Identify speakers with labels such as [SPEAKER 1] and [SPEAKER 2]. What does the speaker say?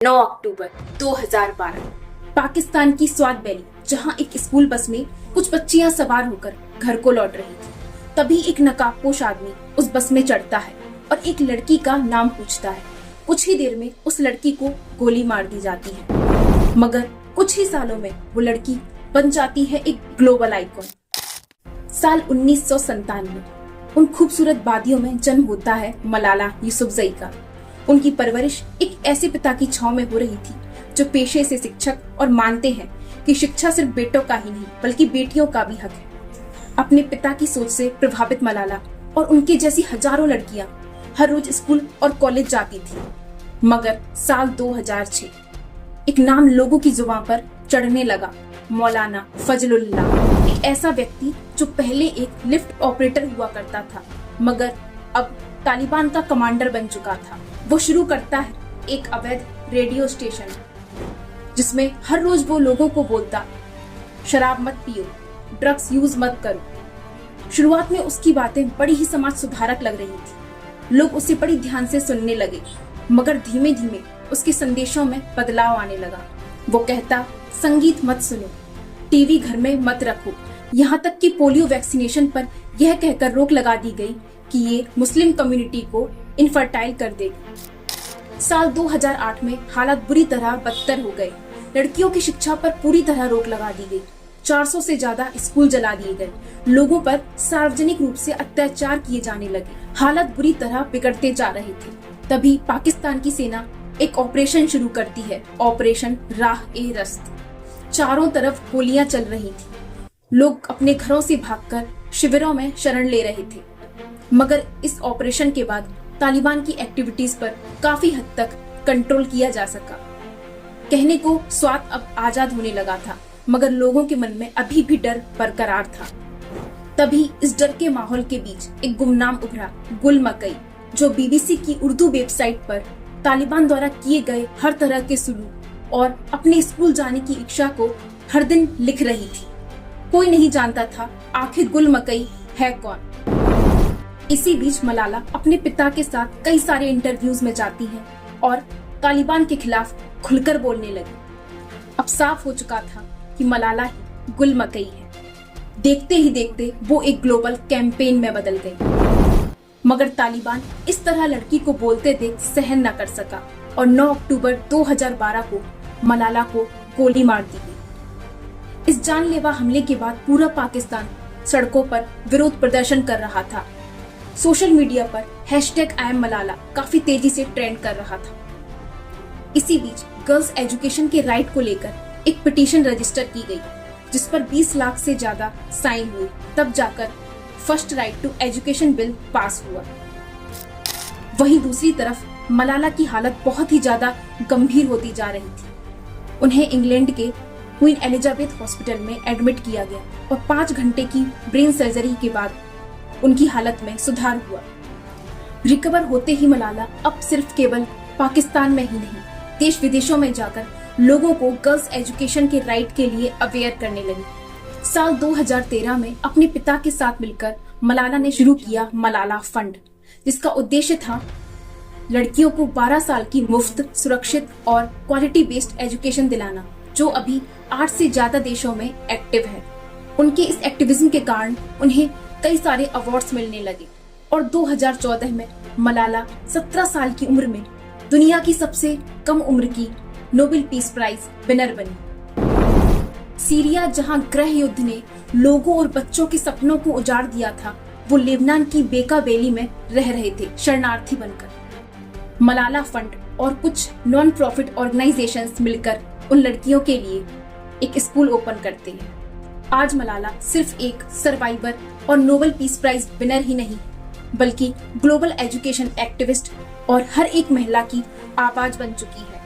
[SPEAKER 1] 9 अक्टूबर 2012 पाकिस्तान की स्वात वैली, जहां एक स्कूल बस में कुछ बच्चियां सवार होकर घर को लौट रही थी। तभी एक नकाबपोश आदमी उस बस में चढ़ता है और एक लड़की का नाम पूछता है। कुछ ही देर में उस लड़की को गोली मार दी जाती है, मगर कुछ ही सालों में वो लड़की बन जाती है एक ग्लोबल आइकॉन। साल 1997 उन खूबसूरत वादियों में जन्म होता है मलाला यूसुफजई का। उनकी परवरिश एक ऐसे पिता की छांव में हो रही थी जो पेशे से शिक्षक और मानते हैं कि शिक्षा सिर्फ बेटों का ही नहीं बल्कि बेटियों का भी हक है। अपने पिता की सोच से प्रभावित मलाला और उनके जैसी हजारों लड़कियां हर रोज स्कूल और कॉलेज जाती थी। मगर साल 2006 एक नाम लोगों की जुबान पर चढ़ने लगा, मौलाना फजलुल्लाह। एक ऐसा व्यक्ति जो पहले एक लिफ्ट ऑपरेटर हुआ करता था मगर अब तालिबान का कमांडर बन चुका था। वो शुरू करता है एक अवैध रेडियो स्टेशन जिसमें हर रोज वो लोगों को बोलता, शराब मत पियो, ड्रग्स यूज मत करो। शुरुआत में उसकी बातें बड़ी ही समाज सुधारक लग रही थी। लोग उसे बड़ी ध्यान से सुनने लगे, मगर धीमे धीमे उसके संदेशों में बदलाव आने लगा। वो कहता, संगीत मत सुनो, टीवी घर में मत रखो। यहाँ तक कि पोलियो वैक्सीनेशन पर यह कहकर रोक लगा दी गई कि ये मुस्लिम कम्युनिटी को इनफर्टाइल कर देगी। साल 2008 में हालात बुरी तरह बदतर हो गए। लड़कियों की शिक्षा पर पूरी तरह रोक लगा दी गई। 400 से ज्यादा स्कूल जला दिए गए। लोगों पर सार्वजनिक रूप से अत्याचार किए जाने लगे। हालात बुरी तरह बिगड़ते जा रहे थे। तभी पाकिस्तान की सेना एक ऑपरेशन शुरू करती है, ऑपरेशन राह-ए-रस्त। चारों तरफ गोलियां चल रही थी। लोग अपने घरों से भागकर शिविरों में शरण ले रहे थे। मगर इस ऑपरेशन के बाद तालिबान की एक्टिविटीज पर काफी हद तक कंट्रोल किया जा सका। कहने को स्वात अब आजाद होने लगा था, मगर लोगों के मन में अभी भी डर बरकरार था। तभी इस डर के माहौल के बीच एक गुमनाम उभरा, गुल मकई, जो बीबीसी की उर्दू वेबसाइट पर तालिबान द्वारा किए गए हर तरह के सुलूक और अपने स्कूल जाने की इच्छा को हर दिन लिख रही थी। कोई नहीं जानता था आखिर गुल मकई है कौन। इसी बीच मलाला अपने पिता के साथ कई सारे इंटरव्यूज में जाती है और तालिबान के खिलाफ खुलकर बोलने लगी। अब साफ हो चुका था कि मलाला ही गुल मकई है। देखते ही देखते वो एक ग्लोबल कैंपेन में बदल गई। मगर तालिबान इस तरह लड़की को बोलते देख सहन न कर सका और 9 अक्टूबर 2012 को मलाला को गोली मार दी गई। इस जानलेवा हमले के बाद पूरा पाकिस्तान सड़कों पर विरोध प्रदर्शन कर रहा था। सोशल मीडिया पर #IamMalala काफी तेजी से ट्रेंड कर रहा था। इसी बीच गर्ल्स एजुकेशन के राइट को लेकर एक पिटीशन रजिस्टर की गई, जिस पर 20 लाख से ज्यादा साइन हुए। तब जाकर first right to education bill pass हुआ। वहीं दूसरी तरफ मलाला की हालत बहुत ही ज्यादा गंभीर होती जा रही थी। उन्हें इंग्लैंड के क्वीन एलिजाबेथ हॉस्पिटल में एडमिट किया गया और 5 घंटे की ब्रेन सर्जरी के बाद उनकी हालत में सुधार हुआ। रिकवर होते ही मलाला अब सिर्फ केवल पाकिस्तान में ही नहीं, देश विदेशों में जाकर लोगों को गर्ल्स एजुकेशन के राइट के लिए अवेयर करने लगी। साल 2013 में अपने पिता के साथ मिलकर मलाला ने शुरू किया मलाला फंड, जिसका उद्देश्य था लड़कियों को 12 साल की मुफ्त, सुरक्षित और क्वालिटी बेस्ड एजुकेशन दिलाना, जो अभी 8 से ज्यादा देशों में एक्टिव है। उनके इस एक्टिविज्म के कारण उन्हें कई सारे अवार्ड्स मिलने लगे और 2014 में मलाला 17 साल की उम्र में दुनिया की सबसे कम उम्र की नोबेल पीस प्राइज विनर बनी। सीरिया, जहां गृह युद्ध ने लोगों और बच्चों के सपनों को उजाड़ दिया था, वो लेबनान की बेका वैली में रह रहे थे शरणार्थी बनकर। मलाला फंड और कुछ नॉन प्रॉफिट ऑर्गेनाइजेशंस मिलकर उन लड़कियों के लिए एक स्कूल ओपन करते हैं। आज मलाला सिर्फ एक सर्वाइवर और नोबेल पीस प्राइज विनर ही नहीं, बल्कि ग्लोबल एजुकेशन एक्टिविस्ट और हर एक महिला की आवाज बन चुकी है।